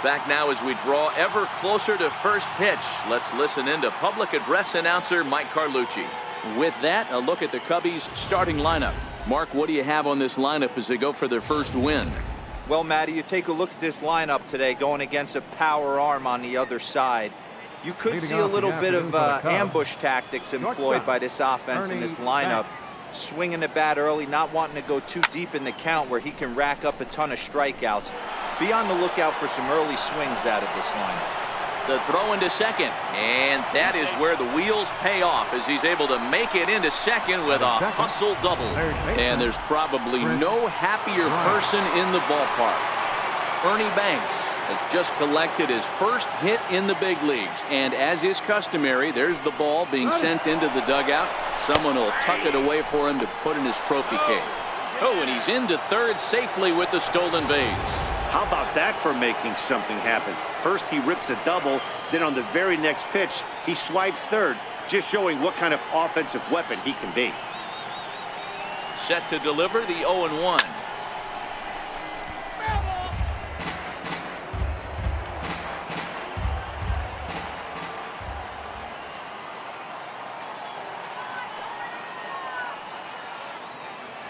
Back now as we draw ever closer to first pitch. Let's listen in to public address announcer Mike Carlucci. With that, a look at the Cubbies starting lineup. Mark, what do you have on this lineup as they go for their first win? Well, Matty, you take a look at this lineup today going against a power arm on the other side. You could see a little bit of ambush tactics employed by this offense in this lineup. Swinging the bat early, not wanting to go too deep in the count where he can rack up a ton of strikeouts. Be on the lookout for some early swings out of this lineup. The throw into second, and that is where the wheels pay off as he's able to make it into second with a hustle double. And there's probably no happier person in the ballpark. Ernie Banks has just collected his first hit in the big leagues, and as is customary, there's the ball being sent into the dugout. Someone will tuck it away for him to put in his trophy case. Oh, and he's into third safely with the stolen base. How about that for making something happen? First he rips a double, then on the very next pitch he swipes third, just showing what kind of offensive weapon he can be. Set to deliver the 0-1.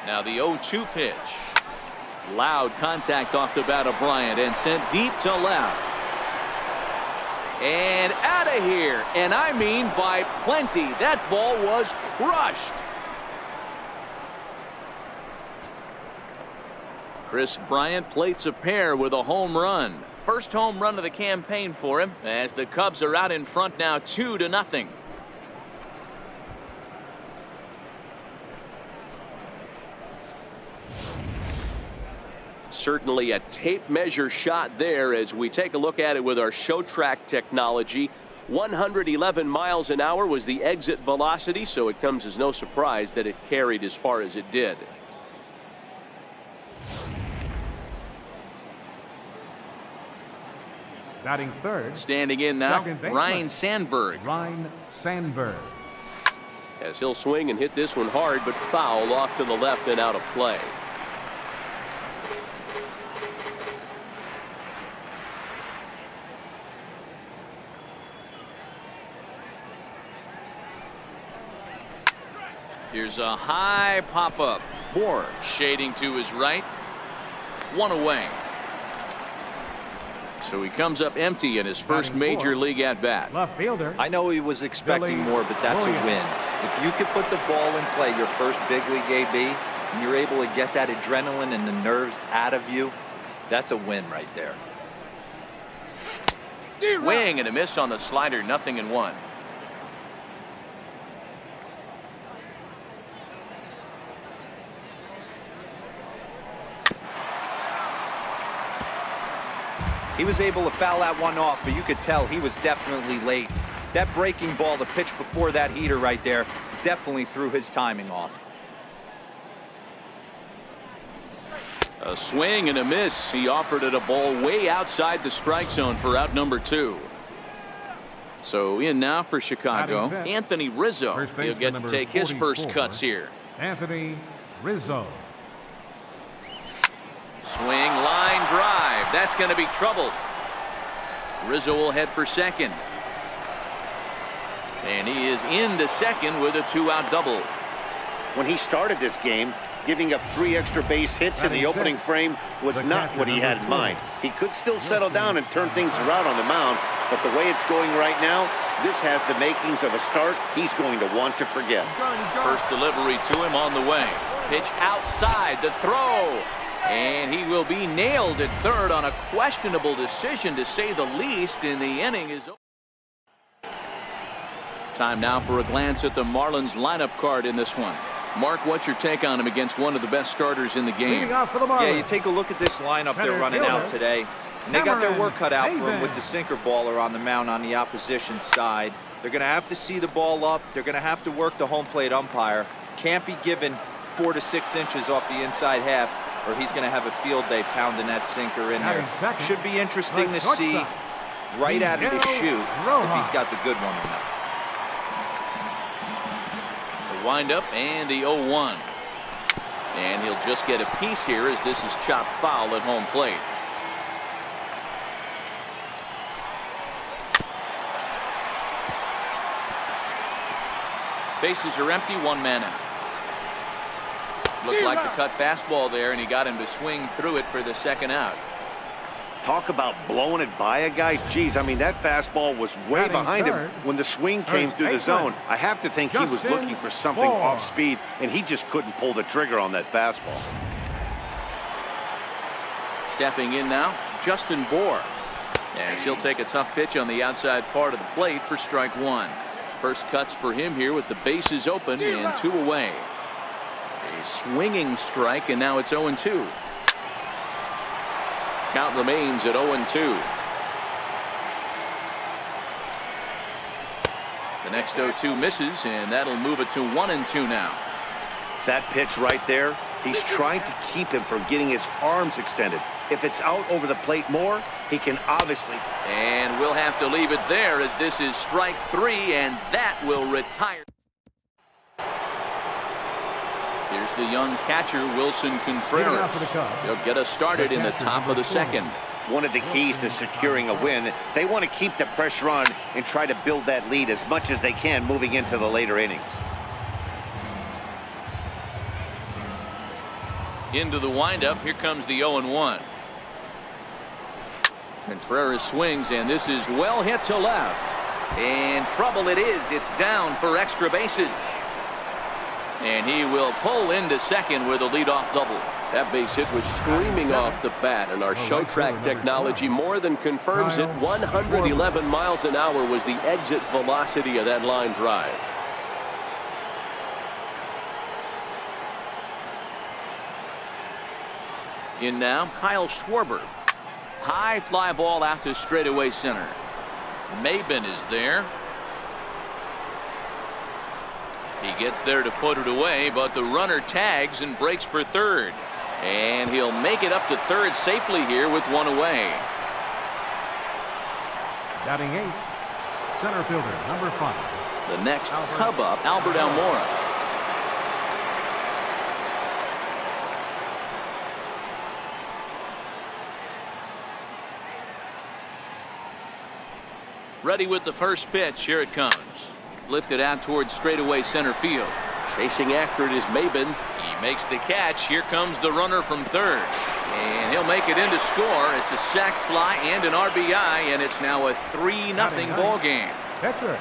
Now the 0-2 pitch. Loud contact off the bat of Bryant and sent deep to left. And out of here. And I mean by plenty. That ball was crushed. Chris Bryant plates a pair with a home run. First home run of the campaign for him as the Cubs are out in front now 2-0. Certainly a tape measure shot there as we take a look at it with our show track technology. 111 miles an hour was the exit velocity, so it comes as no surprise that it carried as far as it did. Batting third. Standing in now, Ryan Sandberg. Ryan Sandberg. As he'll swing and hit this one hard, but foul off to the left and out of play. Here's a high pop-up. Moore shading to his right. One away. So he comes up empty in his first major league at-bat. Left fielder. I know he was expecting more, but that's a win. If you could put the ball in play your first big league AB, and you're able to get that adrenaline and the nerves out of you, that's a win right there. Swing and a miss on the slider, 0-1. He was able to foul that one off, but you could tell he was definitely late. That breaking ball, the pitch before that heater right there, definitely threw his timing off. A swing and a miss. He offered it a ball way outside the strike zone for out number 2. So in now for Chicago, Anthony Rizzo. He'll get to take his first cuts here. Anthony Rizzo. Swing, line drive. That's going to be trouble. Rizzo will head for second. And he is into second with a 2-out double. When he started this game, giving up 3 extra base hits in the opening frame was not what he had in mind. He could still settle down and turn things around on the mound, but the way it's going right now, this has the makings of a start he's going to want to forget. First delivery to him on the way. Pitch outside, the throw. And he will be nailed at third on a questionable decision, to say the least, in the inning is over. Time now for a glance at the Marlins lineup card in this one. Mark, what's your take on him against one of the best starters in the game? Yeah, you take a look at this lineup they're running out today. And they got their work cut out for him with the sinker baller on the mound on the opposition side. They're going to have to see the ball up. They're going to have to work the home plate umpire. Can't be given 4 to 6 inches off the inside half, or he's going to have a field day pounding that sinker in there. Should be interesting to see right out of the chute if he's got the good one or not. The windup and the 0-1. And he'll just get a piece here as this is chopped foul at home plate. Bases are empty, 1 man out. Looked like the cut fastball there, and he got him to swing through it for the 2nd out. Talk about blowing it by a guy. Geez, I mean, that fastball was way behind him when the swing came through the zone. I have to think he was looking for something off speed, and he just couldn't pull the trigger on that fastball. Stepping in now, Justin Bohr. As he'll take a tough pitch on the outside part of the plate for strike 1. First cuts for him here with the bases open and 2 away. A swinging strike, and now it's 0-2. Count remains at 0-2. The next 0-2 misses, and that'll move it to 1-2 now. That pitch right there, he's trying to keep him from getting his arms extended. If it's out over the plate more, he can obviously. And we'll have to leave it there, as this is strike 3, and that will retire. Here's the young catcher, Wilson Contreras. He'll get us started in the top of the 2nd. One of the keys to securing a win, they want to keep the pressure on and try to build that lead as much as they can moving into the later innings. Into the windup, here comes the 0-1. Contreras swings, and this is well hit to left. And trouble it is. It's down for extra bases. And he will pull into 2nd with a leadoff double. That base hit was screaming off the bat, and our show track technology more than confirms it. 111 miles an hour was the exit velocity of that line drive. In now, Kyle Schwarber. High fly ball out to straightaway center. Maben is there. He gets there to put it away, but the runner tags and breaks for 3rd. And he'll make it up to 3rd safely here with 1 away. Batting 8th, center fielder, number 5. The next Cub up, Albert Almora. Ready with the first pitch. Here it comes. Lifted out towards straightaway center field. Chasing after it is Maben. He makes the catch. Here comes the runner from 3rd. And he'll make it in to score. It's a sac fly and an RBI, and it's now a 3-0 ball game. Pitcher,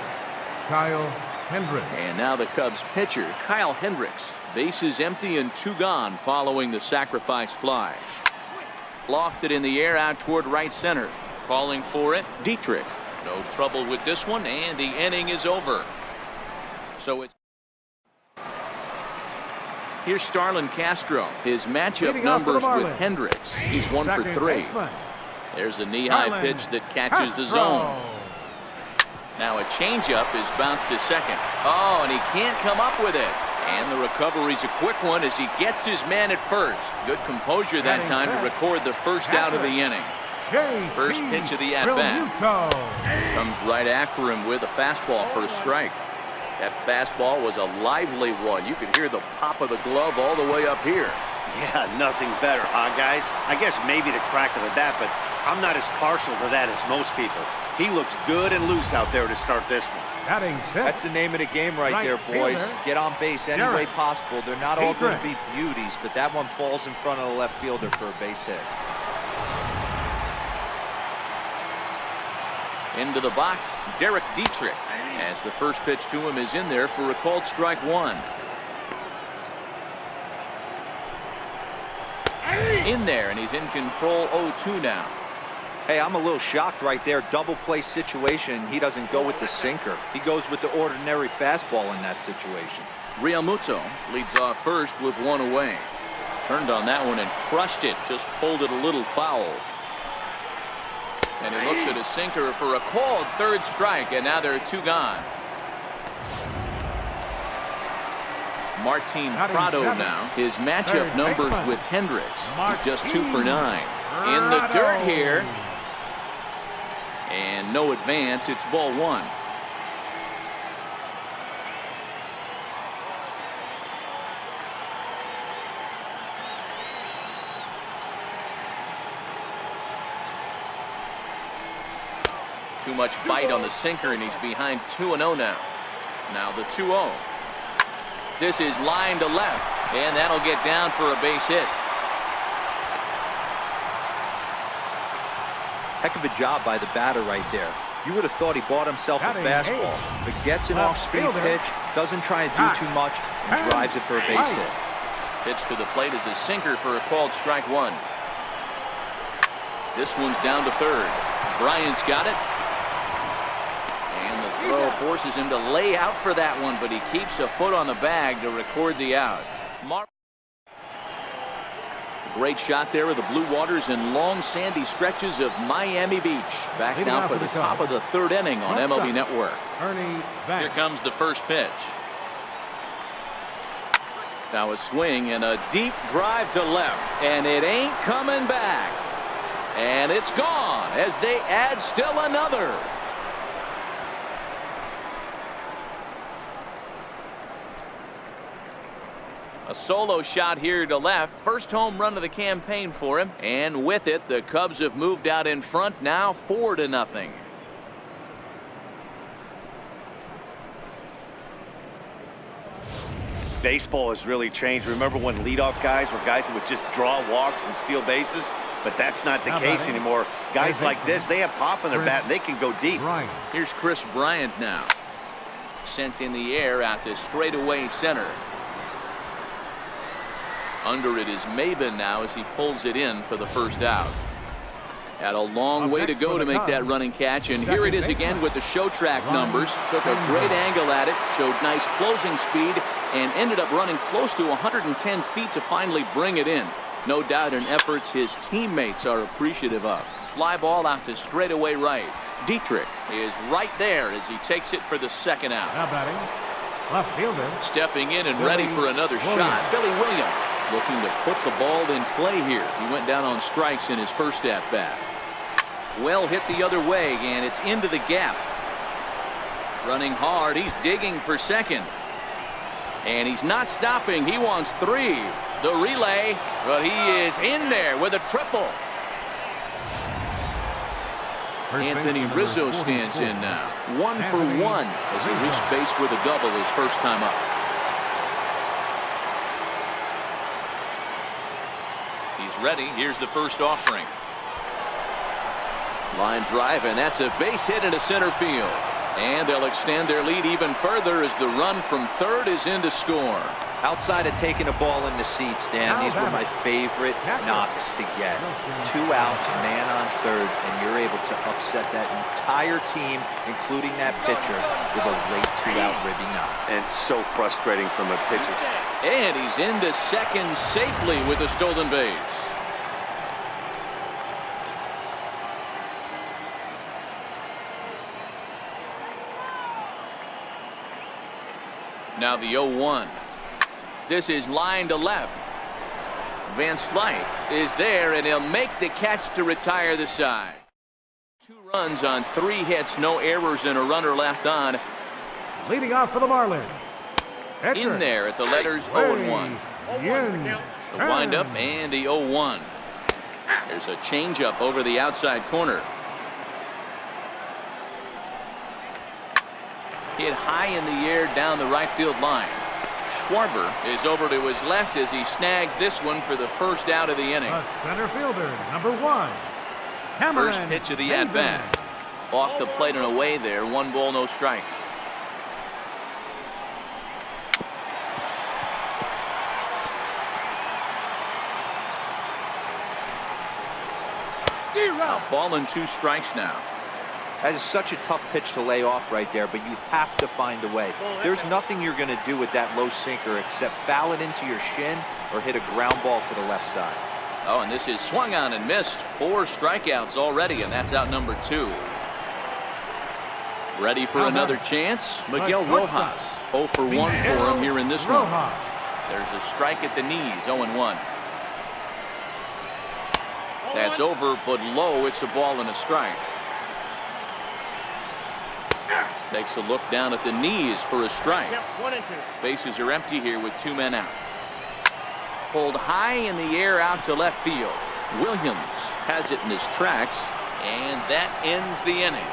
Kyle Hendricks. And now the Cubs pitcher, Kyle Hendricks. Bases empty and 2 gone following the sacrifice fly. Lofted in the air out toward right center. Calling for it, Dietrich. No trouble with this one, and the inning is over. So it's here's Starlin Castro. His matchup numbers with Hendricks. He's 1 for 3. There's a knee-high pitch that catches the zone. Now a changeup is bounced to 2nd. Oh, and he can't come up with it. And the recovery's a quick one as he gets his man at 1st. Good composure that time to record the 1st out of the inning. First pitch of the at-bat. Comes right after him with a fastball for a strike. That fastball was a lively one. You could hear the pop of the glove all the way up here. Yeah, nothing better, huh, guys? I guess maybe the crack of the bat, but I'm not as partial to that as most people. He looks good and loose out there to start this one. That's the name of the game right there, boys. Get on base any way possible. They're not all going to be beauties, but that one falls in front of the left fielder for a base hit. Into the box, Derek Dietrich, as the first pitch to him is in there for a called strike 1. In there, and he's in control. 0-2 now. Hey, I'm a little shocked right there. Double play situation. He doesn't go with the sinker. He goes with the ordinary fastball in that situation. Realmuto leads off first with 1 away. Turned on that one and crushed it. Just pulled it a little foul. And he looks at a sinker for a called 3rd strike, and now there are 2 gone. Martin Prado now. His matchup numbers with Hendricks. He's just 2 for 9. In the dirt here. And no advance. It's ball 1. Too much bite on the sinker, and he's behind 2-0 now. Now the 2-0. This is line to left, and that'll get down for a base hit. Heck of a job by the batter right there. You would have thought he bought himself a fastball, but gets an off-speed pitch, doesn't try to do too much, and drives it for a base hit. Pitch to the plate is a sinker for a called strike one. This one's down to third. Bryant's got it. And the throw forces him to lay out for that one, but he keeps a foot on the bag to record the out. Great shot there of the Blue Waters and long sandy stretches of Miami Beach. Back now for the top of the third inning on MLB Network. Here comes the first pitch. Now a swing and a deep drive to left, and it ain't coming back. And it's gone as they add still another. A solo shot here to left. First home run of the campaign for him. And with it, the Cubs have moved out in front now 4-0. Baseball has really changed. Remember when leadoff guys were guys that would just draw walks and steal bases? But that's not the case anymore. Guys like this, they have pop in their bat and they can go deep. Here's Chris Bryant now. Sent in the air out to straightaway center. Under it is Maben now as he pulls it in for the first out. Had a long way to go to make that running catch, and here it is again with the show track numbers. Took a great angle at it, showed nice closing speed, and ended up running close to 110 feet to finally bring it in. No doubt an efforts his teammates are appreciative of. Fly ball out to straightaway right. Dietrich is right there as he takes it for the second out. Now batting, left fielder. Stepping in and ready for another shot. Billy Williams looking to put the ball in play here. He went down on strikes in his first at bat. Well hit the other way, and it's into the gap. Running hard, he's digging for second. And he's not stopping. He wants three. The relay, but he is in there with a triple. Anthony Rizzo stands in now. 1 for 1 as he reached base with a double his first time up. He's ready. Here's the first offering. Line drive, and that's a base hit into center field. And they'll extend their lead even further as the run from third is in to score. Outside of taking a ball in the seats, Dan, these were my favorite knocks to get. 2 outs, man on third, and you're able to upset that entire team, including that pitcher, with a late 2-out ribby knock. And so frustrating from a pitcher's. And he's into second safely with a stolen base. Now the 0-1. This is line to left. Van Slyke is there, and he'll make the catch to retire the side. 2 runs on 3 hits, no errors, and a runner left on. Leading off for the Marlins. In there at the letters 0-1. The windup and the 0-1. There's a changeup over the outside corner. Hit high in the air down the right field line. Schwarber is over to his left as he snags this one for the first out of the inning. Center fielder, number 1. Cameron First pitch of the at-bat. Off the plate and away there. 1 ball, no strikes. A ball and 2 strikes now. That is such a tough pitch to lay off right there, but you have to find a way. There's nothing you're going to do with that low sinker except foul it into your shin or hit a ground ball to the left side. Oh, and this is swung on and missed. 4 strikeouts already, and that's out number 2. Ready for another chance? Miguel Rojas. 0 for 1 for him here in this one. There's a strike at the knees, 0-1. That's over, but low. It's a ball and a strike. Takes a look down at the knees for a strike. Bases are empty here with 2 men out. Pulled high in the air out to left field. Williams has it in his tracks, and that ends the inning.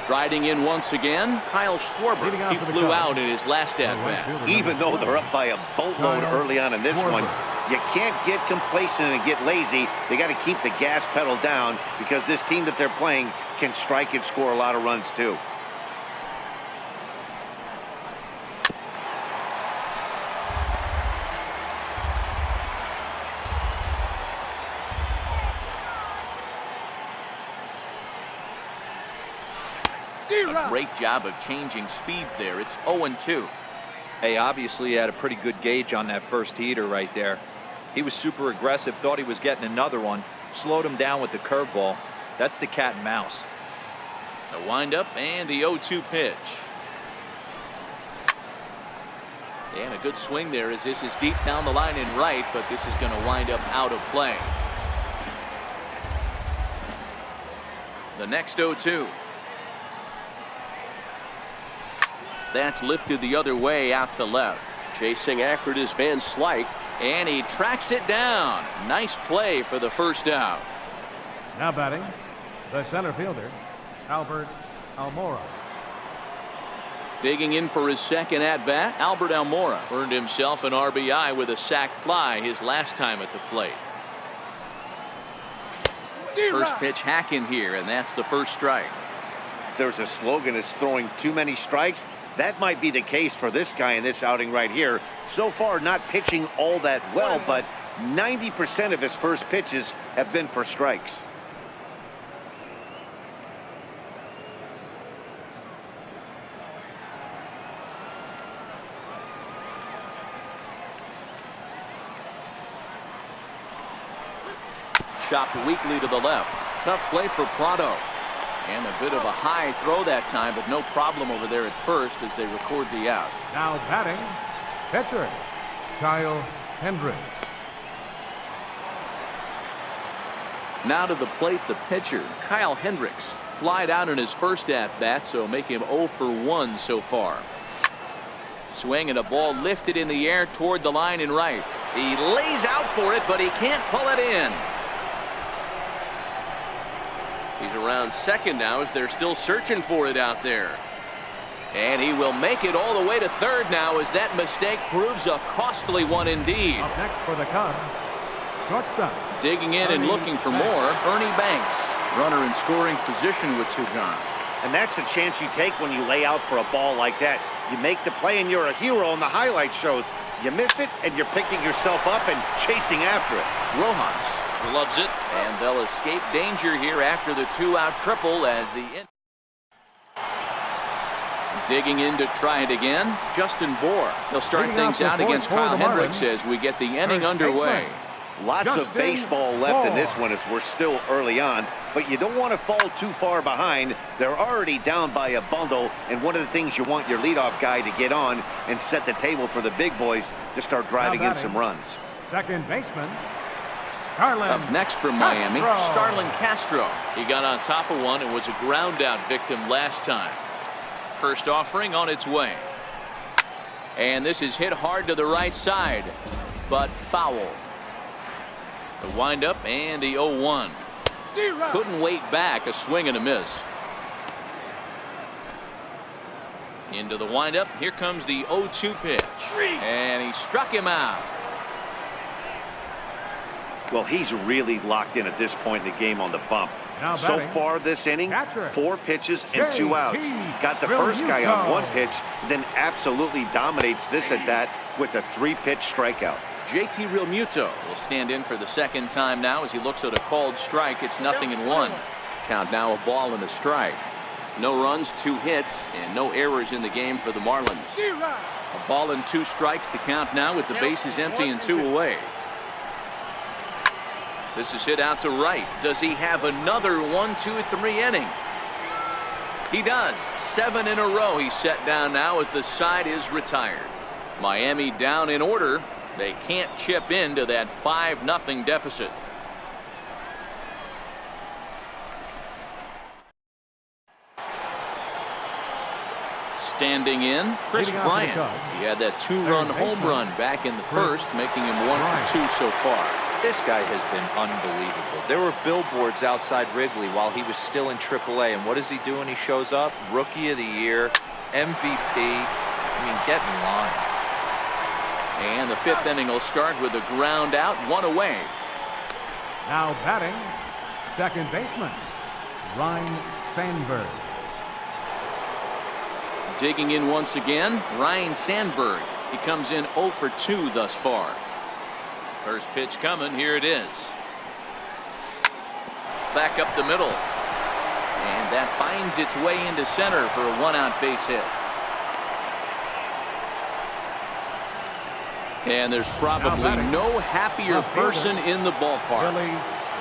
Striding in once again, Kyle Schwarber. He flew out in his last at-bat. Even though they're up by a boatload early on in this one, you can't get complacent and get lazy. They got to keep the gas pedal down because this team that they're playing can strike and score a lot of runs too. A great job of changing speeds there. It's 0-2. Hey, obviously he had a pretty good gauge on that first heater right there. He was super aggressive, thought he was getting another one, slowed him down with the curveball. That's the cat and mouse. The windup and the 0-2 pitch. And a good swing there as this is deep down the line in right, but this is going to wind up out of play. The next 0-2. That's lifted the other way out to left. Chasing after it is Van Slyke. And he tracks it down. Nice play for the first out. Now batting, the center fielder, Albert Almora. Digging in for his second at-bat, Albert Almora earned himself an RBI with a sac fly his last time at the plate. First pitch hack in here, and that's the first strike. There's a slogan that's throwing too many strikes. That might be the case for this guy in this outing right here. So far, not pitching all that well, but 90% of his first pitches have been for strikes. Chopped weakly to the left. Tough play for Prado. And a bit of a high throw that time, but no problem over there at first as they record the out. Now batting, pitcher, Kyle Hendricks. Now to the plate, the pitcher, Kyle Hendricks. Flied out in his first at-bat, so make him 0 for 1 so far. Swing and a ball lifted in the air toward the line in right. He lays out for it, but he can't pull it in. He's around second now as they're still searching for it out there. And he will make it all the way to third now as that mistake proves a costly one indeed. Up next for the Cubs, shortstop. Digging in and looking for more, Ernie Banks. Runner in scoring position with two gone. And that's the chance you take when you lay out for a ball like that. You make the play and you're a hero on the highlight shows. You miss it and you're picking yourself up and chasing after it. Rojas loves it, and they'll escape danger here after the two-out triple as the digging in to try it again, Justin Bohr. He'll start things out against Kyle Hendricks as we get the inning underway. Lots of baseball left in this one as we're still early on, but you don't want to fall too far behind. They're already down by a bundle, and one of the things you want your leadoff guy to get on and set the table for the big boys to start driving in some runs. Second baseman, up next from Miami, Starlin Castro. He got on top of one and was a ground out victim last time. First offering on its way. And this is hit hard to the right side, but foul. The windup and the 0-1. Couldn't wait back, a swing and a miss. Into the windup, here comes the 0-2 pitch. And he struck him out. Well, he's really locked in at this point in the game on the bump. So far this inning, 4 pitches and 2 outs. Got the first guy on 1 pitch, then absolutely dominates this at bat with a 3-pitch strikeout. JT Realmuto will stand in for the second time now as he looks at a called strike. It's 0-1. Count now a ball and a strike. No runs, 2 hits, and no errors in the game for the Marlins. A ball and 2 strikes the count now with the bases empty and 2 away. This is hit out to right. Does he have another 1, 2, 3 inning? He does. 7 in a row he's set down now as the side is retired. Miami down in order. They can't chip into that 5-0 deficit. Standing in, Chris Leading off for the Bryant. Cubs, He had that two-run third home baseman, run back in the Chris first, making him 1 Bryant. for 2 so far. This guy has been unbelievable. There were billboards outside Wrigley while he was still in AAA, and what is he doing? He shows up, Rookie of the Year, MVP. I mean, get in line. And the 5th inning will start with a ground out, 1 away. Now batting, second baseman, Ryan Sandberg. Digging in once again, Ryan Sandberg. He comes in 0 for 2 thus far. First pitch coming, here it is. Back up the middle. And that finds its way into center for a 1-out base hit. And there's probably no happier person in the ballpark. Billy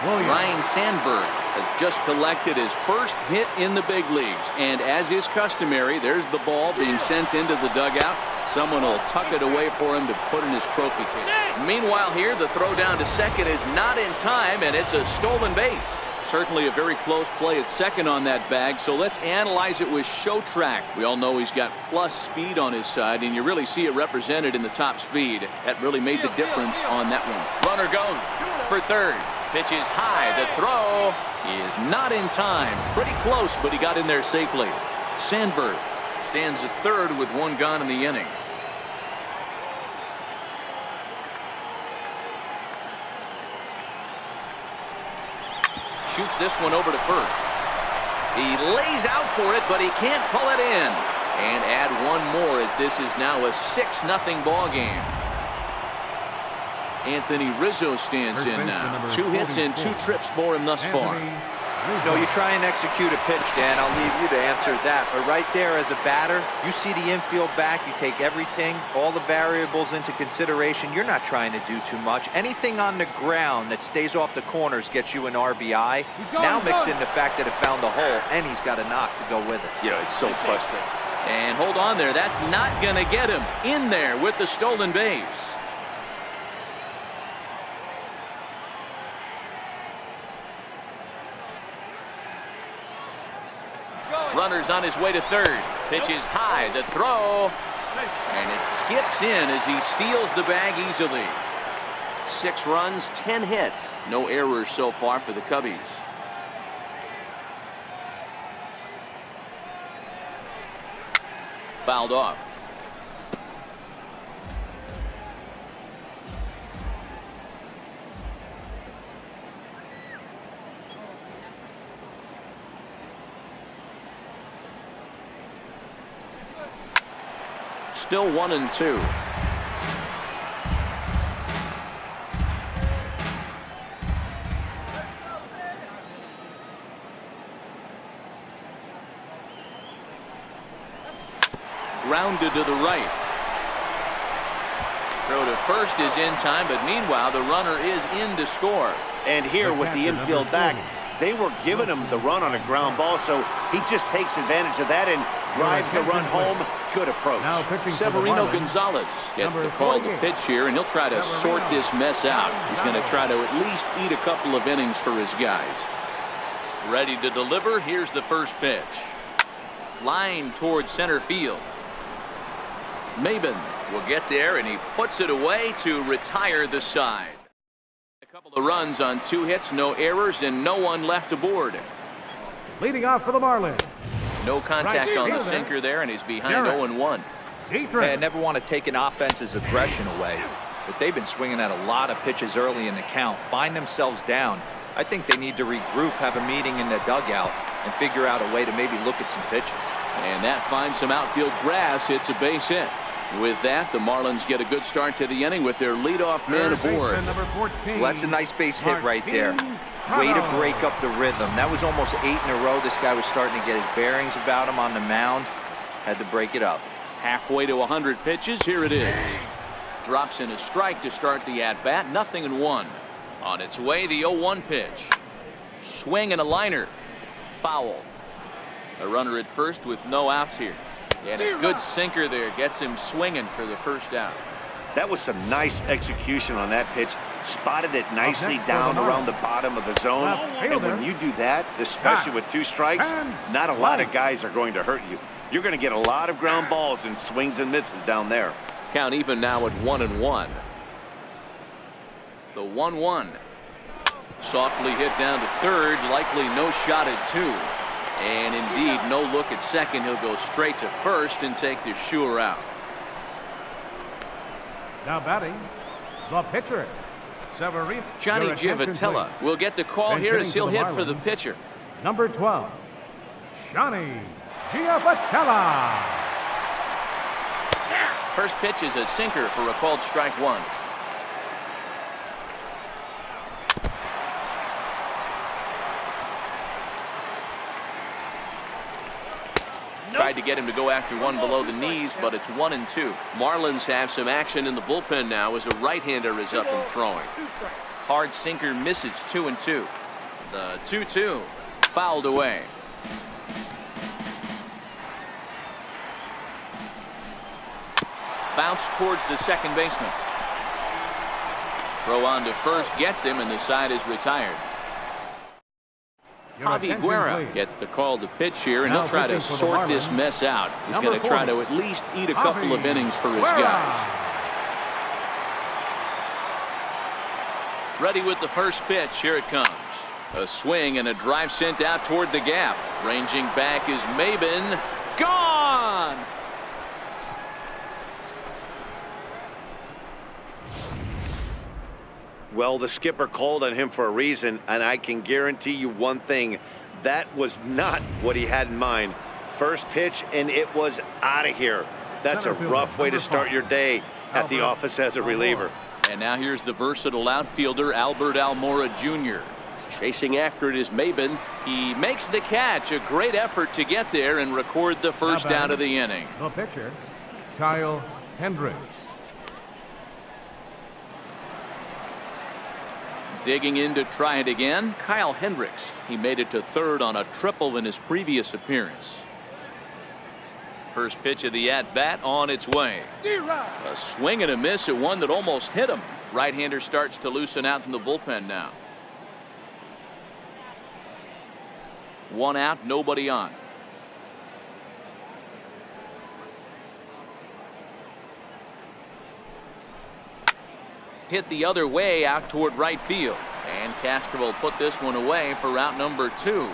Williams. Ryan Sandberg has just collected his first hit in the big leagues. And as is customary, there's the ball being sent into the dugout. Someone will tuck it away for him to put in his trophy case. Meanwhile here, the throw down to second is not in time, and it's a stolen base. Certainly a very close play at second on that bag, so let's analyze it with Show Track. We all know he's got plus speed on his side, and you really see it represented in the top speed. That really made the difference on that one. Runner goes for third. Pitch is high. The throw is not in time. Pretty close, but he got in there safely. Sandberg stands at third with 1 gone in the inning. Shoots this one over to first. He lays out for it, but he can't pull it in. And add 1 more as this is now a 6-0 ball game. Anthony Rizzo stands in now. 2 hits and 2 trips for him thus far. No, you try and execute a pitch, Dan. I'll leave you to answer that. But right there as a batter, you see the infield back. You take everything, all the variables into consideration. You're not trying to do too much. Anything on the ground that stays off the corners gets you an RBI. Now mix in the fact that it found the hole, and he's got a knock to go with it. Yeah, it's so frustrating. And hold on there. That's not going to get him in there with the stolen base. Runner's on his way to third. Pitch is high. The throw. And it skips in as he steals the bag easily. 6 runs, 10 hits. No errors so far for the Cubbies. Fouled off. Still 1-2. Grounded to the right. Throw to first is in time, but meanwhile the runner is in to score. And here with the infield back, they were giving him the run on a ground ball, so he just takes advantage of that and drives the run home. Good approach. Severino Gonzalez gets the call to pitch here, and he'll try to sort this mess out. He's going to try to at least eat a couple of innings for his guys. Ready to deliver. Here's the first pitch. Line towards center field. Maben will get there, and he puts it away to retire the side. A couple of runs on 2 hits, no errors, and no one left aboard. Leading off for the Marlins. No contact on the sinker there, and he's behind 0-1. I never want to take an offense's aggression away, but they've been swinging at a lot of pitches early in the count. Find themselves down. I think they need to regroup, have a meeting in the dugout, and figure out a way to maybe look at some pitches. And that finds some outfield grass. It's a base hit. With that, the Marlins get a good start to the inning with their leadoff man aboard. Well, that's a nice base hit right there. Way to break up the rhythm. That was almost 8 in a row. This guy was starting to get his bearings about him on the mound. Had to break it up. Halfway to 100 pitches. Here it is. Drops in a strike to start the at-bat. 0-1. On its way, the 0-1 pitch. Swing and a liner. Foul. A runner at first with no outs here. And a good sinker there gets him swinging for the first out. That was some nice execution on that pitch. Spotted it nicely down around the bottom of the zone. And when you do that, especially with 2 strikes, not a lot of guys are going to hurt you. You're going to get a lot of ground balls and swings and misses down there. Count even now at 1-1. The 1-1. Softly hit down to third, likely no shot at 2. And indeed, no look at second. He'll go straight to first and take the sure out. Now batting, the pitcher, Severino. Johnny Giavotella will get the call here as he'll hit for the pitcher. Number 12, Johnny Giavotella. First pitch is a sinker for a called strike 1. Tried to get him to go after one below the knees, but it's 1-2. Marlins have some action in the bullpen now as a right-hander is up and throwing. Hard sinker misses, 2-2. The 2-2 fouled away. Bounce towards the second baseman. Throw on to first gets him, and the side is retired. Javi Guerra gets the call to pitch here, and he'll try to sort this mess out. He's going to try to at least eat a couple of innings for his guys. Ready with the first pitch. Here it comes. A swing and a drive sent out toward the gap. Ranging back is Maben. Gone! Well, the skipper called on him for a reason, and I can guarantee you one thing. That was not what he had in mind. First pitch, and it was out of here. That's a rough way to start your day at the office as a reliever. And now here's the versatile outfielder, Albert Almora Jr. Chasing after it is Maben. He makes the catch. A great effort to get there and record the first out of the inning. The pitcher, Kyle Hendricks. Digging in to try it again, Kyle Hendricks. He made it to third on a triple in his previous appearance. First pitch of the at-bat on its way. A swing and a miss at one that almost hit him. Right-hander starts to loosen out in the bullpen now. One out, nobody on. Hit the other way out toward right field, and Castro will put this one away for route number 2.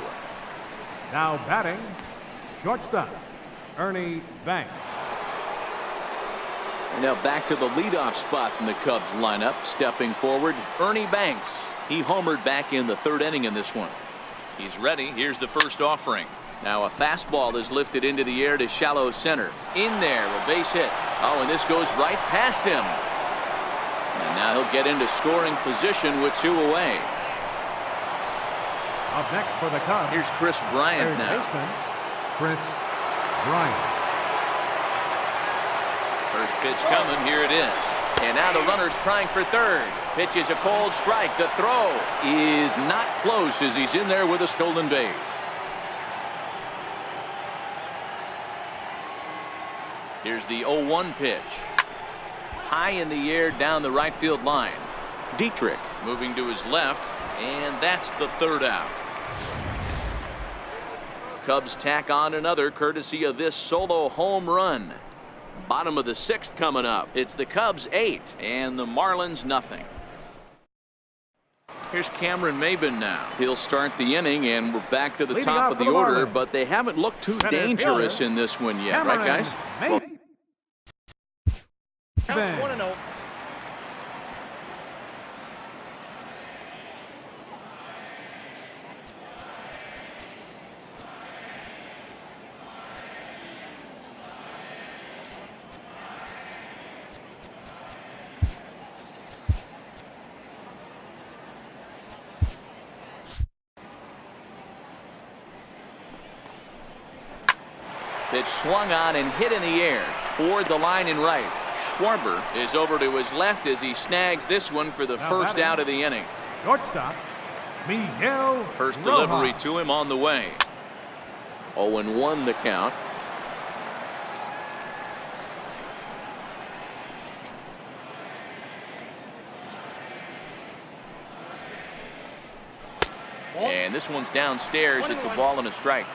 Now batting, shortstop, Ernie Banks. Now back to the leadoff spot in the Cubs lineup. Stepping forward, Ernie Banks. He homered back in the third inning in this one. He's ready. Here's the first offering. Now a fastball is lifted into the air to shallow center. In there, a base hit. Oh, and this goes right past him. And now he'll get into scoring position with 2 away. Up next for the Cubs. Here's Chris Bryant now. Chris Bryant. First pitch coming. Here it is. And now the runner's trying for third. Pitch is a cold strike. The throw is not close as he's in there with a stolen base. Here's the 0-1 pitch. High in the air down the right field line. Dietrich moving to his left, and that's the third out. Cubs tack on another courtesy of this solo home run. Bottom of the 6th coming up. It's the Cubs 8 and the Marlins nothing. Here's Cameron Maben now. He'll start the inning, and we're back to the top of the order, but they haven't looked too dangerous in this one yet, right, guys? Well, Counts 1-0. Pitch swung on and hit in the air toward the line and right. Schwarber is over to his left as he snags this one for the first out of the inning. shortstop, Miguel First Rojas. delivery to him on the way. 0-1 the count. And this one's downstairs. It's a ball and a strike.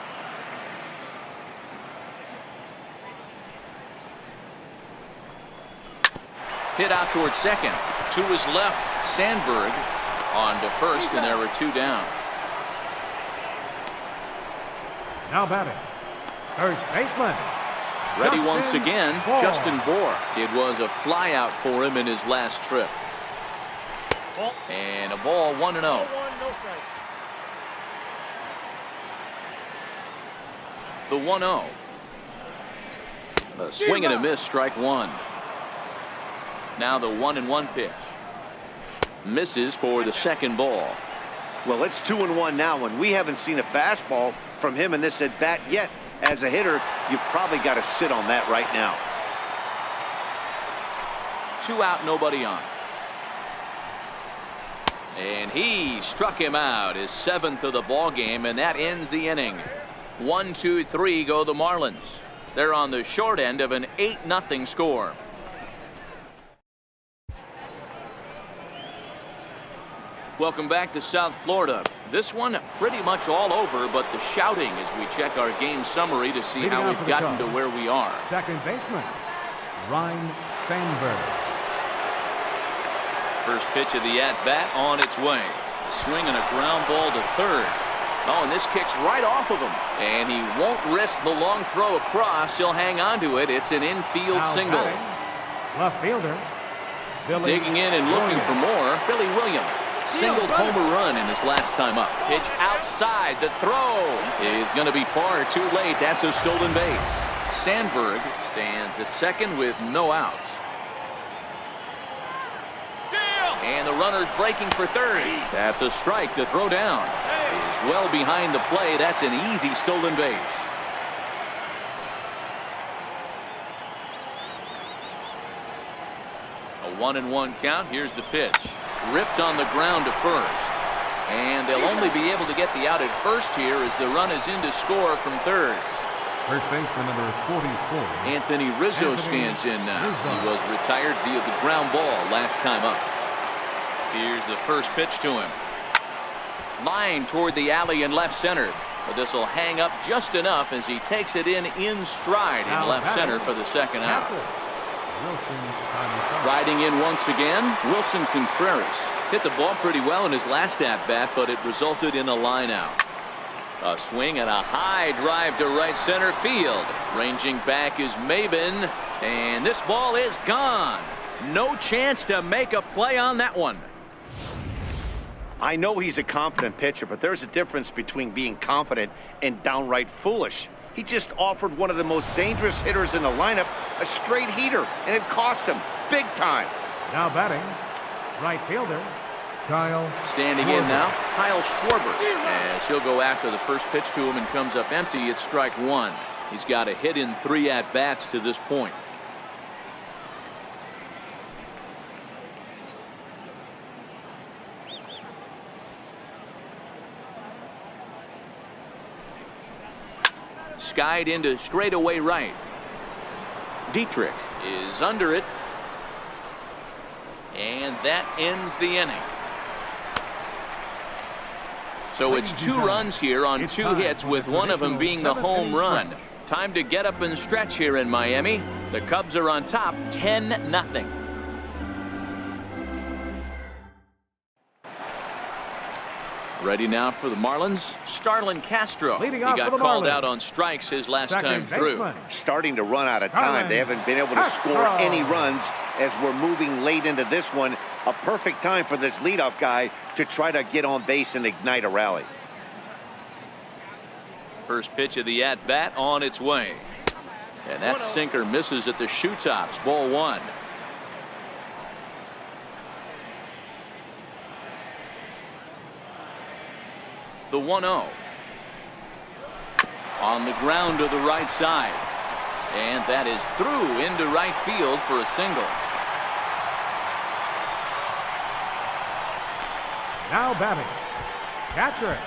Hit out towards second. To his left, Sandberg on to first, and there were 2 down. Now batting, first baseman. Ready Justin once again, Bohr. Justin Bohr. It was a flyout for him in his last trip. And a ball, 1-0. The 1-0. A swing and a miss, strike 1. Now the 1-1 pitch. Misses for the second ball. Well, it's 2-1 now, and we haven't seen a fastball from him in this at bat yet. As a hitter, you've probably got to sit on that right now. 2 out, nobody on. And he struck him out, his 7th of the ball game, and that ends the inning. 1, 2, 3 go the Marlins. They're on the short end of an 8-0 score. Welcome back to South Florida. This one pretty much all over, but the shouting as we check our game summary to see how we've gotten to where we are. Second baseman, Ryan Sandberg. First pitch of the at-bat on its way. A swing and a ground ball to third. Oh, and this kicks right off of him. And he won't risk the long throw across. He'll hang on to it. It's an infield Now single. batting, left fielder, Billy Digging in and looking for more, Billy Williams. Singled homer run in his last time up. Pitch outside. The throw is going to be far too late. That's a stolen base. Sandberg stands at second with no outs. And the runner's breaking for third. That's a strike to throw down. Is well behind the play. That's an easy stolen base. A 1-1 count. Here's the pitch. Ripped on the ground to first. And they'll only be able to get the out at first here as the run is in to score from third. first baseman number 44. Anthony Rizzo stands in now. He was retired via the ground ball last time up. Here's the first pitch to him. Line toward the alley in left center. But this will hang up just enough as he takes it in stride in left center for the second out. Riding in once again, Wilson Contreras. Hit the ball pretty well in his last at-bat, but it resulted in a line out. A swing and a high drive to right center field. Ranging back is Maben, and this ball is gone. No chance to make a play on that one. I know he's a confident pitcher, but there's a difference between being confident and downright foolish. He just offered one of the most dangerous hitters in the lineup a straight heater, and it cost him big time. Now batting, right fielder, Kyle. Standing in now, Kyle Schwarber. As he'll go after the first pitch to him and comes up empty, it's strike 1. He's got a hit in 3 at-bats to this point. Skied into straightaway right. Dietrich is under it. And that ends the inning. So it's 2 runs here on 2 hits, with one of them being the home run. Time to get up and stretch here in Miami. The Cubs are on top 10-0. Ready now for the Marlins, Starlin Castro. He got called out on strikes his last time through. Starting to run out of time. They haven't been able to score any runs as we're moving late into this one. A perfect time for this leadoff guy to try to get on base and ignite a rally. First pitch of the at-bat on its way. And that sinker misses at the shoe tops. Ball 1. The 1-0. On the ground to the right side. And that is through into right field for a single. Now batting, catcher,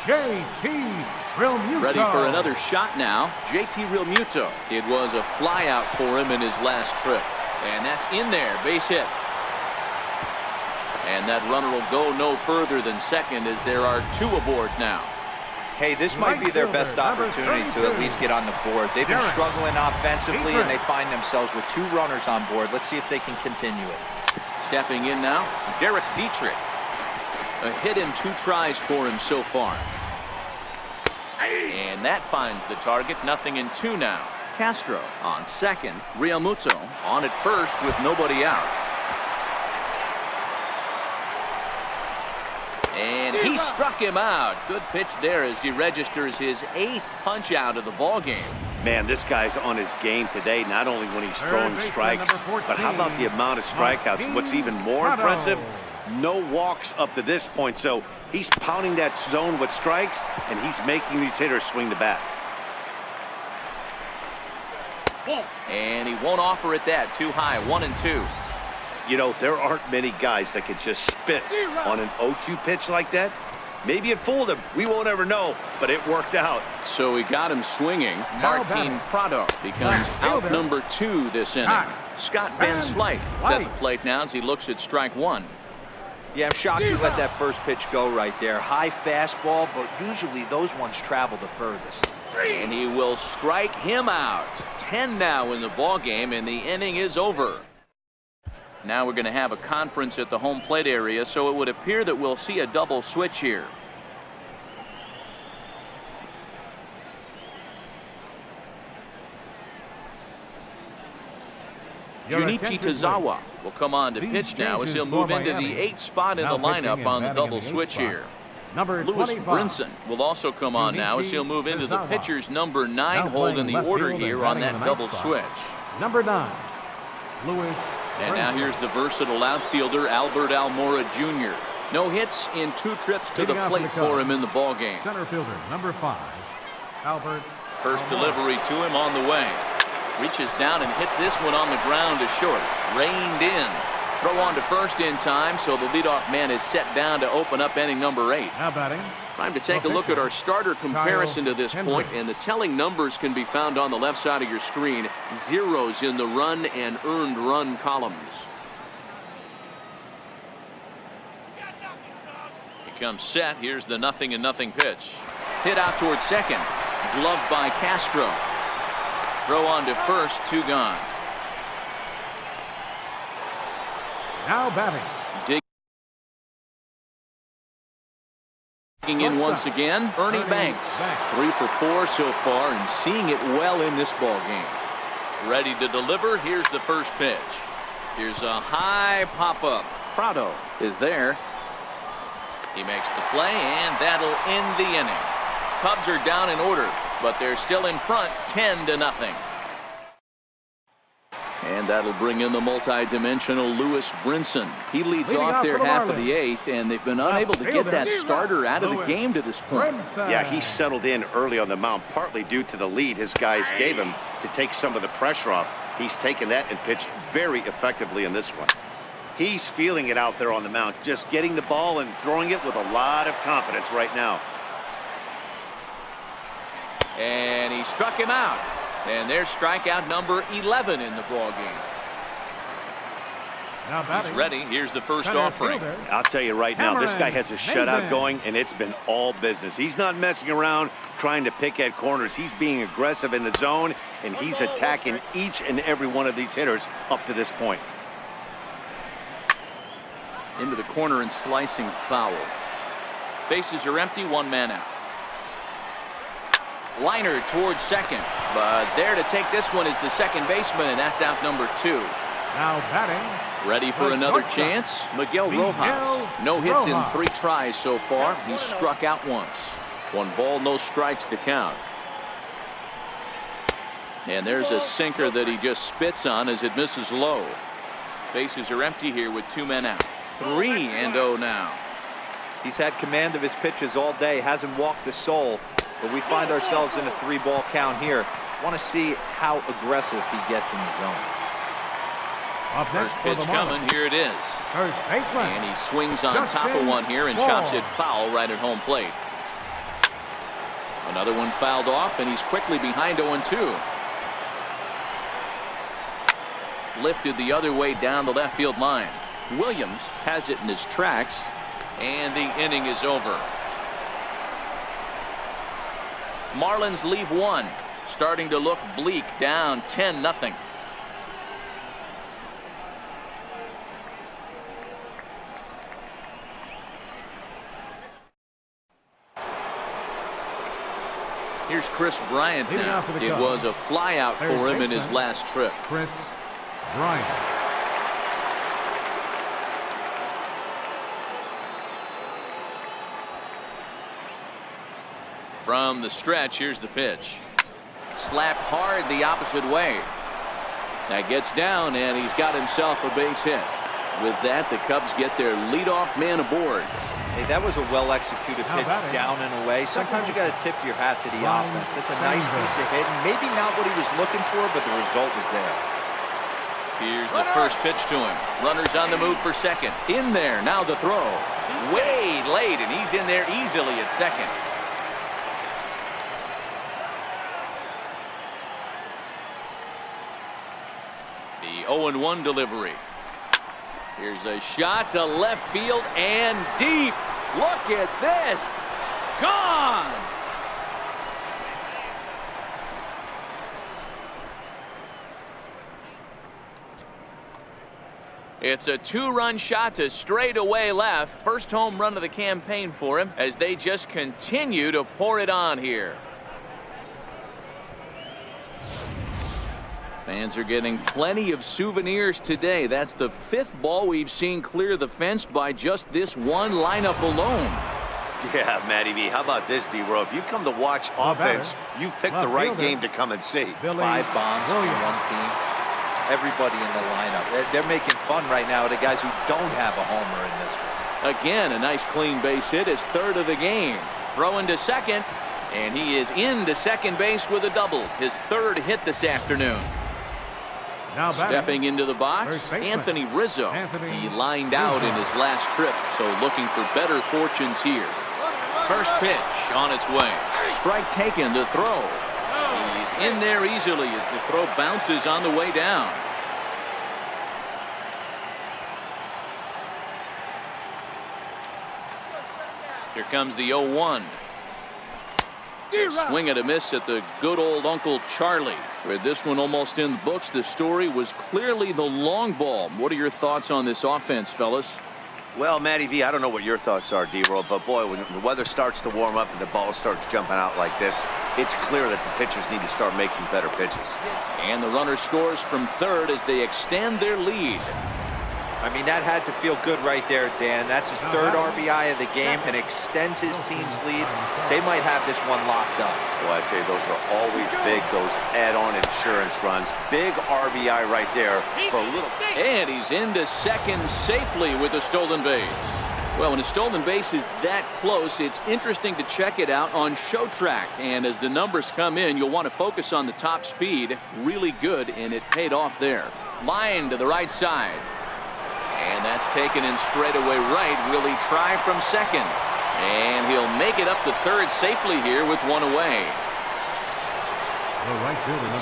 J.T. Realmuto. Ready for another shot now. J.T. Realmuto. It was a flyout for him in his last trip. And that's in there, base hit. And that runner will go no further than second as there are 2 aboard now. Hey, this might be their best opportunity to at least get on the board. They've been struggling offensively, and they find themselves with 2 runners on board. Let's see if they can continue it. Stepping in now, Derek Dietrich. A hit in 2 tries for him so far. And that finds the target. 0-2 now. Castro on second. Realmuto on at first with nobody out. And he struck him out. Good pitch there as he registers his 8th punch out of the ball game. Man, this guy's on his game today, not only when he's throwing strikes, but how about the amount of strikeouts? What's even more impressive, no walks up to this point. So he's pounding that zone with strikes, and he's making these hitters swing the bat. And he won't offer it that. Too high. 1-2. You know, there aren't many guys that can just spit on an 0-2 pitch like that. Maybe it fooled him. We won't ever know, but it worked out. So he got him swinging. Martin Prado becomes out number 2 this inning. Scott Van Slyke is at the plate now as he looks at strike 1. Yeah, I'm shocked he let that first pitch go right there. High fastball, but usually those ones travel the furthest. And he will strike him out. 10 now in the ball game, and the inning is over. Now we're going to have a conference at the home plate area, so it would appear that we'll see a double switch here. Junichi Tazawa will come on to pitch now as he'll move into the 8th spot in the lineup on the double switch here. Lewis Brinson will also come on now as he'll move into the pitcher's number 9 hold in the order here on that double switch. Number 9, Lewis. And now here's the versatile outfielder Albert Almora Jr. No hits in 2 trips to the plate for him in the ball game. Center fielder, number 5, Albert. First delivery to him on the way. Reaches down and hits this one on the ground to short. Reined in. Throw on to first in time, so the leadoff man is set down to open up inning number 8. Now batting. Time to take a look at our starter comparison to this point, and the telling numbers can be found on the left side of your screen. Zeros in the run and earned run columns. He comes set. Here's the 0-0 pitch. Hit out towards second. Gloved by Castro. Throw on to first. 2 gone. Now batting. In once again, Ernie Banks. 3 for 4 so far and seeing it well in this ball game. Ready to deliver. Here's the first pitch. Here's a high pop-up. Prado is there. He makes the play, and that'll end the inning. Cubs are down in order, but they're still in front 10-0. And that'll bring in the multi-dimensional Lewis Brinson. He leads off their half of the 8th, and they've been unable to get that starter out of the game to this point. Yeah, he settled in early on the mound, partly due to the lead his guys gave him to take some of the pressure off. He's taken that and pitched very effectively in this one. He's feeling it out there on the mound, just getting the ball and throwing it with a lot of confidence right now. And he struck him out. And there's strikeout number 11 in the ball game. Now batting. He's ready. Here's the first offering. I'll tell you right now, this guy has a shutout going, and it's been all business. He's not messing around trying to pick at corners. He's being aggressive in the zone, and he's attacking each and every one of these hitters up to this point. Into the corner and slicing foul. Bases are empty. 1 man out. Liner towards second, but there to take this one is the second baseman, and that's out number 2. Now batting. Ready for another chance. Miguel Rojas. No hits in 3 tries so far. He's struck out once. 1 ball, no strikes to count. And there's a sinker that he just spits on as it misses low. Bases are empty here with 2 men out. 3-0 now. He's had command of his pitches all day, hasn't walked a soul. But we find ourselves in a 3-ball count here. Want to see how aggressive he gets in the zone. First pitch coming. Here it is. First baseman. And he swings on top of one here and chops it foul right at home plate. Another one fouled off, and he's quickly behind 0-2. Lifted the other way down the left field line. Williams has it in his tracks, and the inning is over. Marlins leave one. Starting to look bleak, down 10-0. Here's Chris Bryant now. It was a flyout for him in his last trip. Chris Bryant. From the stretch, here's the pitch. Slapped hard the opposite way. That gets down, and he's got himself a base hit. With that, the Cubs get their leadoff man aboard. Hey, that was a well-executed pitch down and away. Sometimes you got to tip your hat to the offense. It's a nice piece of hitting. Maybe not what he was looking for, but the result was there. Here's the first pitch to him. Runners on the move for second. In there, now the throw. Way late, and he's in there easily at second. The 0-1 delivery. Here's a shot to left field and deep. Look at this. Gone. It's a two-run shot to straightaway left. First home run of the campaign for him as they just continue to pour it on here. Fans are getting plenty of souvenirs today. That's the fifth ball we've seen clear the fence by just this one lineup alone. Yeah, Matty V. How about this, D-Row? If you come to watch offense, you've picked the right game to come and see. 5 bombs for one team. Everybody in the lineup. They're making fun right now of the guys who don't have a homer in this one. Again, a nice clean base hit, his third of the game. Throwing to second, and he is into second base with a double. His third hit this afternoon. Now stepping into the box, Anthony Rizzo. He lined out in his last trip, so looking for better fortunes here. First pitch on its way. Strike taken, the throw. He's in there easily as the throw bounces on the way down. Here comes the 0-1. Swing and a miss at the good old Uncle Charlie. With this one almost in the books, the story was clearly the long ball. What are your thoughts on this offense, fellas? Well, Matty V, I don't know what your thoughts are, D-Roll, but boy, when the weather starts to warm up and the ball starts jumping out like this, it's clear that the pitchers need to start making better pitches. And the runner scores from third as they extend their lead. I mean, that had to feel good right there, Dan. That's his third RBI of the game and extends his team's lead. They might have this one locked up. Well, I'd say those are always big, those add-on insurance runs. Big RBI right there for a little. And he's into second safely with a stolen base. Well, when a stolen base is that close, it's interesting to check it out on Show Track. And as the numbers come in, you'll want to focus on the top speed. Really good, and it paid off there. Line to the right side. And that's taken in straightaway right. Will he try from second? And he'll make it up to third safely here with one away.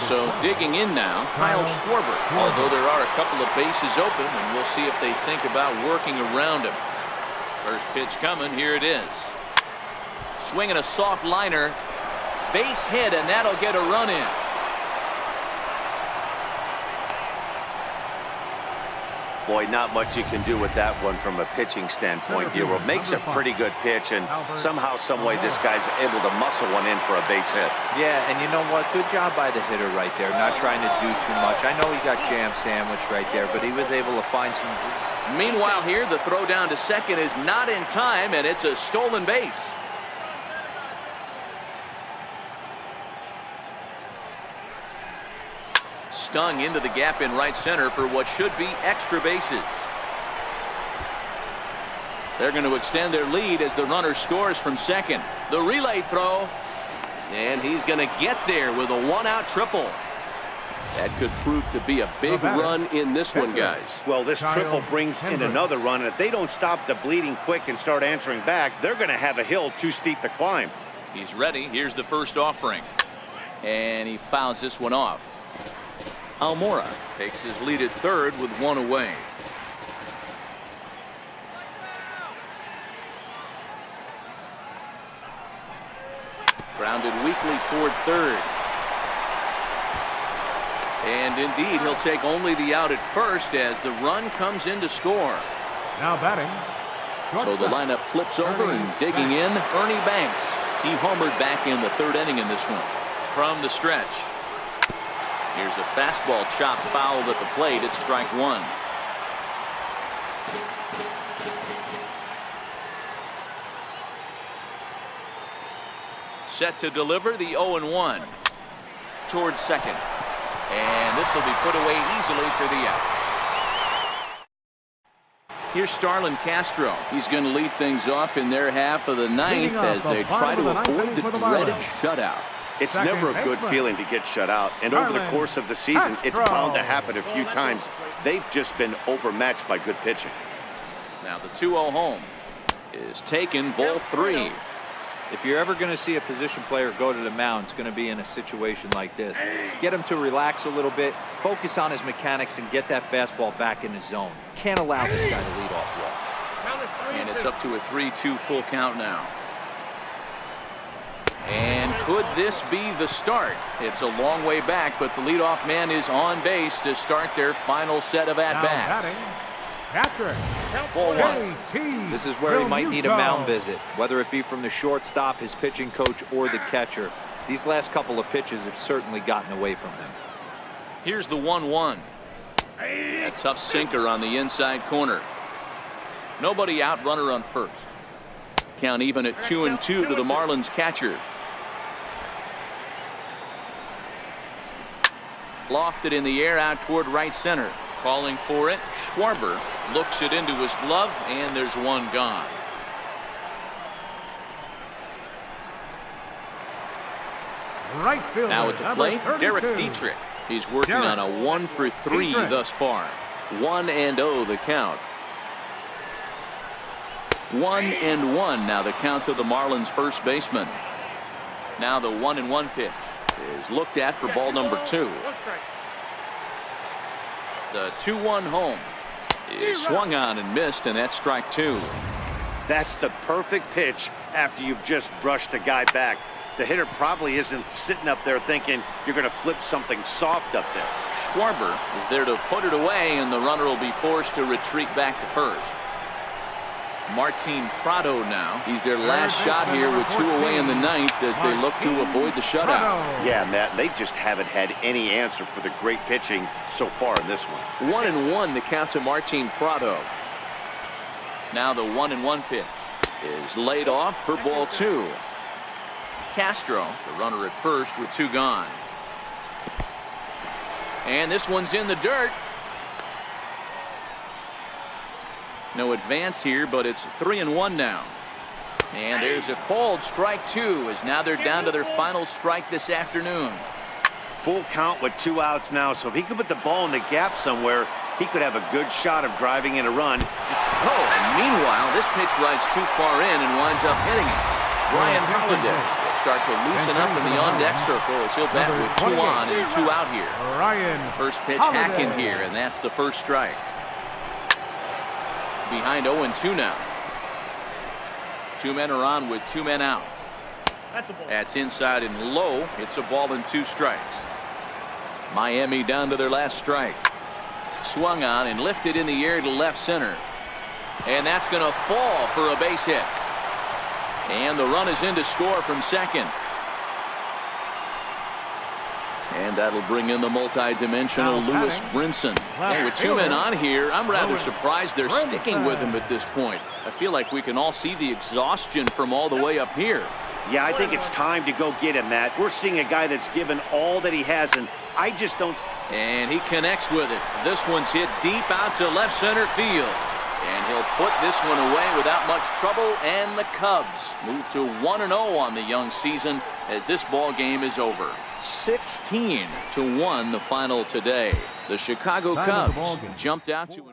So digging in now, Kyle Schwarber. Although there are a couple of bases open, and we'll see if they think about working around him. First pitch coming. Here it is. Swinging a soft liner. Base hit, and that'll get a run in. Boy, not much you can do with that one from a pitching standpoint. D-Roll makes a pretty good pitch, and somehow, some way, this guy's able to muscle one in for a base hit. Yeah, and you know what? Good job by the hitter right there, not trying to do too much. I know he got jam sandwiched right there, but he was able to find some. Meanwhile, here, the throw down to second is not in time, and it's a stolen base. Stung into the gap in right center for what should be extra bases. They're going to extend their lead as the runner scores from second. The relay throw, and he's going to get there with a one-out triple. That could prove to be a big run in this one, guys. Well, this triple brings in another run, and if they don't stop the bleeding quick and start answering back, they're going to have a hill too steep to climb. He's ready. Here's the first offering, and he fouls this one off. Almora takes his lead at third with one away. Grounded weakly toward third. And indeed, he'll take only the out at first as the run comes in to score. Now batting. So the lineup flips over and digging in, Ernie Banks. He homered back in the third inning in this one. From the stretch. Here's a fastball chop fouled at the plate. It's strike one. Set to deliver the 0-1 towards second. And this will be put away easily for the out. Here's Starlin Castro. He's going to lead things off in their half of the ninth as they try to avoid the dreaded shutout. It's never a good feeling to get shut out, and over the course of the season, it's bound to happen a few times. They've just been overmatched by good pitching. Now the 2-0 home is taken, ball three. If you're ever going to see a position player go to the mound, it's going to be in a situation like this. Get him to relax a little bit, focus on his mechanics, and get that fastball back in his zone. Can't allow this guy to lead off walk. And it's up to a 3-2 full count now. And could this be the start? It's a long way back, but the leadoff man is on base to start their final set of at-bats. Ball one. This is where he might need a mound visit, whether it be from the shortstop, his pitching coach, or the catcher. These last couple of pitches have certainly gotten away from him. Here's the 1-1. A tough sinker on the inside corner. Nobody out, runner on first. Count even at 2-2 to the Marlins catcher. Lofted in the air out toward right center. Calling for it. Schwarber looks it into his glove, and there's one gone. Right fielder, Now at the plate, 32. Derek Dietrich. He's working on a 1-for-3 thus far. 1-0 the count. 1-1 now the count to the Marlins first baseman. Now the 1-1 pitch is looked at for ball number 2. The 2-1 home is swung on and missed, and that's strike 2. That's the perfect pitch after you've just brushed a guy back. The hitter probably isn't sitting up there thinking you're going to flip something soft up there. Schwarber is there to put it away, and the runner will be forced to retreat back to first. Martin Prado now. He's their last shot here with 2 away in the ninth as they look to avoid the shutout. Yeah, Matt, they just haven't had any answer for the great pitching so far in this one. 1-1 the count to Martin Prado. Now the 1-1 pitch is laid off for ball 2. Castro, the runner at first with 2 gone. And this one's in the dirt. No advance here, but it's 3-1 now. And there's a called strike 2 as now they're down to their final strike this afternoon. Full count with 2 outs now, so if he could put the ball in the gap somewhere, he could have a good shot of driving in a run. Oh, and meanwhile, this pitch rides too far in and winds up hitting it. Ryan Holiday will start to loosen up in the on-deck circle as he'll bat with 2 on and 2 out here. First pitch hacking here, and that's the first strike. Behind 0-2 now. 2 men are on with 2 men out. That's inside and low. It's a ball and 2 strikes. Miami down to their last strike. Swung on and lifted in the air to left center. And that's going to fall for a base hit. And the run is in to score from second. And that'll bring in the multi-dimensional Lewis Brinson. And with 2 men on here, I'm rather surprised they're sticking with him at this point. I feel like we can all see the exhaustion from all the way up here. Yeah, I think it's time to go get him, Matt. We're seeing a guy that's given all that he has, and I just don't... And he connects with it. This one's hit deep out to left center field. And he'll put this one away without much trouble, and the Cubs move to 1-0 on the young season as this ball game is over. 16-1 the final today. The Chicago Cubs jumped out to